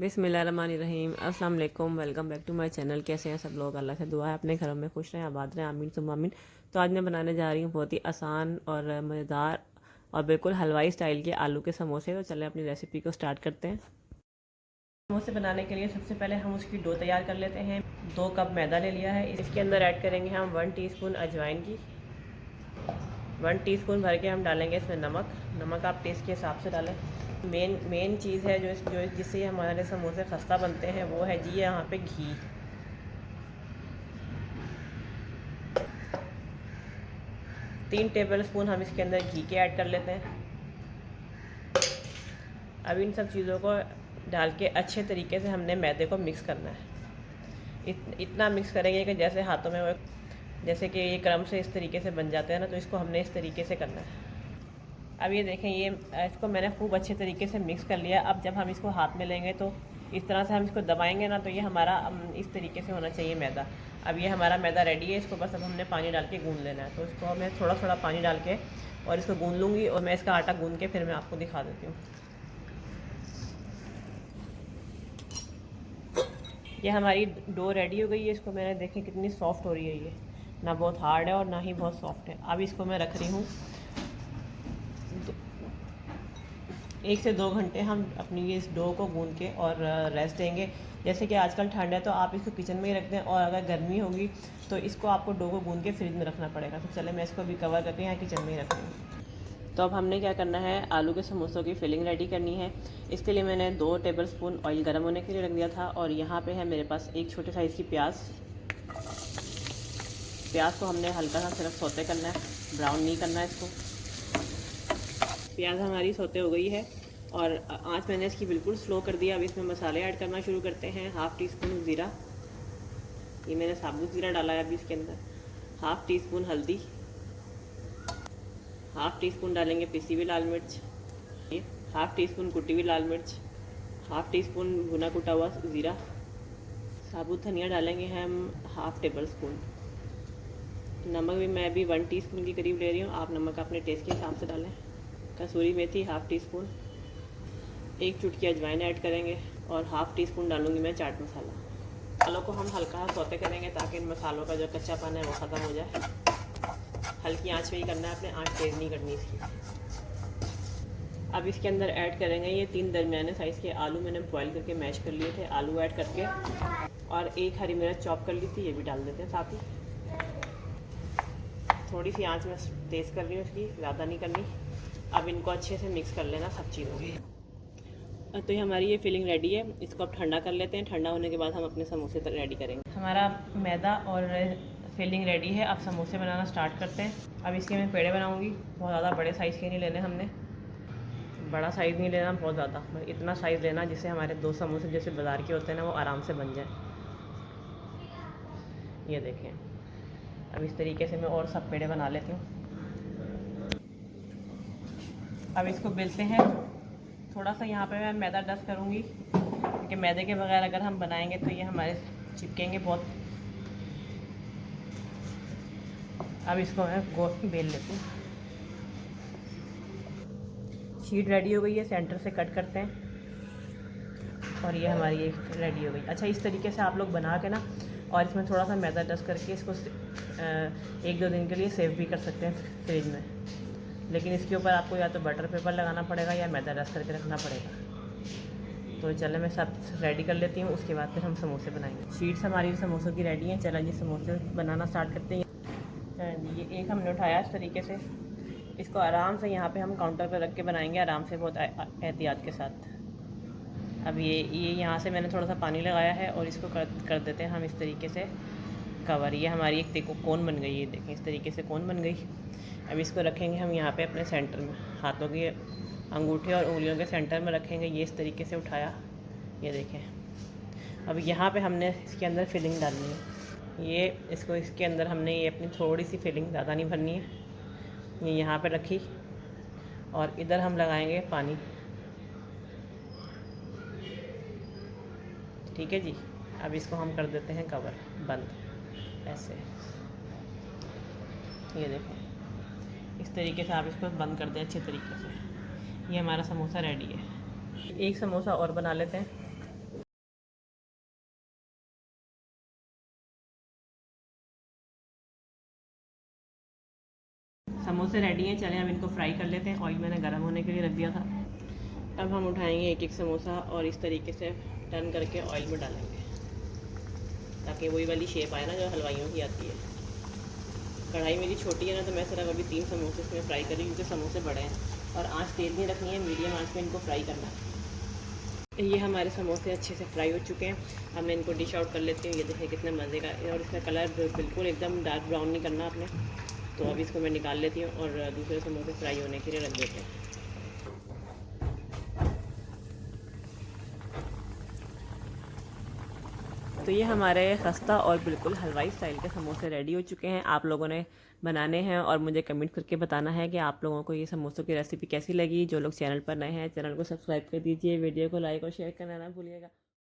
बिस्मिल्लाहिर्रहमानिर्रहीम। अस्सलाम वालेकुम, welcome back to my channel. कैसे हैं सब लोग? अल्लाह से दुआ है अपने घरों में खुश रहें, आबाद रहें, आमीन सुम्मा आमीन। तो आज मैं बनाने जा रही हूँ बहुत ही आसान और मज़ेदार और बिल्कुल हलवाई स्टाइल के आलू के समोसे। तो चलें अपनी रेसिपी को स्टार्ट करते हैं। समोसे बनाने के लिए सबसे पहले हम उसकी डो तैयार कर लेते हैं। 2 कप मैदा ले लिया है, इसके अंदर ऐड करेंगे हम 1 टीस्पून अजवाइन की। 1 टीस्पून भर के हम डालेंगे इसमें नमक आप टेस्ट के हिसाब से डालें। मेन चीज़ है जो जिससे हमारे समोसे खस्ता बनते हैं वो है जी यहाँ पे घी। तीन टेबल स्पून हम इसके अंदर घी के ऐड कर लेते हैं। अब इन सब चीज़ों को डाल के अच्छे तरीके से हमने मैदे को मिक्स करना है। इतना मिक्स करेंगे कि जैसे हाथों में जैसे कि ये क्रम से इस तरीके से बन जाते हैं ना, तो इसको हमने इस तरीके से करना है। अब ये देखें, ये इसको मैंने खूब अच्छे तरीके से मिक्स कर लिया। अब जब हम इसको हाथ में लेंगे तो इस तरह से हम इसको दबाएंगे ना, तो ये हमारा इस तरीके से होना चाहिए मैदा। अब ये हमारा मैदा रेडी है, इसको बस अब हमने पानी डाल के गूंद लेना है। तो इसको मैं थोड़ा थोड़ा पानी डाल के और इसको गूंद लूँगी और मैं इसका आटा गूंद के फिर मैं आपको दिखा देती हूँ। ये हमारी डो रेडी हो गई है। इसको मैंने देखें कितनी सॉफ्ट हो रही है, ये ना बहुत हार्ड है और ना ही बहुत सॉफ्ट है। अब इसको मैं रख रही हूँ 1 से 2 घंटे हम अपनी इस डो को गूंद के और रेस्ट देंगे। जैसे कि आजकल ठंड है तो आप इसको किचन में ही रख दें, और अगर गर्मी होगी तो इसको आपको डो को गूंद के फ्रिज में रखना पड़ेगा। तो चले मैं इसको भी कवर करके यहाँ किचन में ही रख दूँगी। तो अब हमने क्या करना है, आलू के समोसों की फिलिंग रेडी करनी है। इसके लिए मैंने 2 टेबल स्पून ऑयल गर्म होने के लिए रख दिया था, और यहाँ पे है मेरे पास एक छोटे साइज़ की प्याज को हमने हल्का सा सिर्फ सौते करना है, ब्राउन नहीं करना है इसको। प्याज हमारी सौते हो गई है और आँच मैंने इसकी बिल्कुल स्लो कर दिया। अब इसमें मसाले ऐड करना शुरू करते हैं। 1/2 टीस्पून ज़ीरा, ये मैंने साबुत ज़ीरा डाला है अभी इसके अंदर। 1/2 टीस्पून हल्दी, 1/2 टीस्पून डालेंगे पिसी हुई लाल मिर्च, 1/2 टीस्पून कुटी हुई लाल मिर्च, 1/2 टीस्पून भुना कुटा हुआ ज़ीरा। साबुत धनिया डालेंगे हम 1/2 टेबल स्पून। नमक भी मैं अभी 1 टीस्पून के करीब ले रही हूँ, आप नमक अपने टेस्ट के हिसाब से डालें। कसूरी मेथी 1/2 टीस्पून, 1 चुटकी अजवाइन ऐड करेंगे और 1/2 टीस्पून डालूंगी मैं चाट मसाला। मसालों को हम हल्का सौते करेंगे ताकि इन मसालों का जो कच्चापन है वो ख़त्म हो जाए। हल्की आंच पे ही करना है, अपने आंच तेज़ नहीं करनी इसकी। अब इसके अंदर ऐड करेंगे ये 3 दरमियाने साइज़ के आलू, मैंने बॉईल करके मैश कर लिए थे। आलू ऐड करके और 1 हरी मिर्च चॉप कर ली थी, ये भी डाल देते हैं साथ ही। थोड़ी सी आंच में तेज़ कर रही हूँ इसकी, ज़्यादा नहीं करनी। अब इनको अच्छे से मिक्स कर लेना सब चीज़ों को। तो ये हमारी ये फिलिंग रेडी है, इसको अब ठंडा कर लेते हैं। ठंडा होने के बाद हम अपने समोसे रेडी करेंगे। हमारा मैदा और फिलिंग रेडी है, अब समोसे बनाना स्टार्ट करते हैं। अब इसके मैं पेड़े बनाऊंगी। बहुत ज़्यादा बड़े साइज़ के नहीं लेने हमने, बड़ा साइज़ नहीं लेना बहुत ज़्यादा, इतना साइज़ लेना जिससे हमारे 2 समोसे जैसे बाज़ार के होते हैं ना वो आराम से बन जाए। ये देखें, अब इस तरीके से मैं और सब पेड़े बना लेती हूँ। अब इसको बेलते हैं। थोड़ा सा यहाँ पे मैं मैदा डस्ट करूँगी, क्योंकि मैदे के बगैर अगर हम बनाएंगे तो ये हमारे चिपकेंगे बहुत। अब इसको मैं बेल लेती हूँ। शीट रेडी हो गई है, सेंटर से कट करते हैं और ये हमारी एक रेडी हो गई। अच्छा, इस तरीके से आप लोग बना के ना और इसमें थोड़ा सा मैदा डस्ट करके इसको 1-2 दिन के लिए सेव भी कर सकते हैं फ्रिज में। लेकिन इसके ऊपर आपको या तो बटर पेपर लगाना पड़ेगा या मैदा डस्ट करके रखना पड़ेगा। तो चले मैं सब रेडी कर लेती हूँ, उसके बाद फिर हम समोसे बनाएंगे। शीट्स हमारी समोसों की रेडी हैं। चला जी समोसे बनाना स्टार्ट करते हैं। ये एक हमने उठाया इस तरीके से, इसको आराम से यहाँ पे हम काउंटर पर रख के बनाएंगे, आराम से, बहुत एहतियात के साथ। अब ये यहाँ से मैंने थोड़ा सा पानी लगाया है और इसको कर देते हैं हम इस तरीके से कवर। ये हमारी एक देखो कोन बन गई है, देखें इस तरीके से कोन बन गई। अब इसको रखेंगे हम यहाँ पे अपने सेंटर में, हाथों के अंगूठे और उंगलियों के सेंटर में रखेंगे। ये इस तरीके से उठाया, ये देखें। अब यहाँ पे हमने इसके अंदर फिलिंग डालनी है। ये इसको इसके अंदर हमने ये अपनी थोड़ी सी फिलिंग, ज़्यादा नहीं भरनी है। ये यहाँ पे रखी और इधर हम लगाएंगे पानी। ठीक है जी। अब इसको हम कर देते हैं कवर बंद, ऐसे। ये देखें, इस तरीके से आप इसको बंद कर दें अच्छे तरीके से। ये हमारा समोसा रेडी है। एक समोसा और बना लेते हैं। समोसे रेडी हैं, चलें अब इनको फ्राई कर लेते हैं। ऑयल मैंने गर्म होने के लिए रख दिया था। अब हम उठाएंगे एक एक समोसा और इस तरीके से टर्न करके ऑयल में डालेंगे, ताकि वही वाली शेप आए ना जो हलवाइयों की आती है। कढ़ाई मेरी छोटी है ना, तो मैं सिर्फ अभी 3 समोसे इसमें फ्राई करी, क्योंकि समोसे बड़े हैं। और आँच तेज़ नहीं रखनी है, मीडियम आँच पे इनको फ्राई करना है। ये हमारे समोसे अच्छे से फ्राई हो चुके हैं। अब मैं इनको डिश आउट कर लेती हूँ। ये देखिए कितने मज़े का, और इसका कलर बिल्कुल एकदम डार्क ब्राउन नहीं करना आपने। तो अब इसको मैं निकाल लेती हूँ और दूसरे समोसे फ्राई होने के लिए रख देते हैं। तो ये हमारे खस्ता और बिल्कुल हलवाई स्टाइल के समोसे रेडी हो चुके हैं। आप लोगों ने बनाने हैं और मुझे कमेंट करके बताना है कि आप लोगों को ये समोसों की रेसिपी कैसी लगी। जो लोग चैनल पर नए हैं, चैनल को सब्सक्राइब कर दीजिए, वीडियो को लाइक और शेयर करना ना भूलिएगा।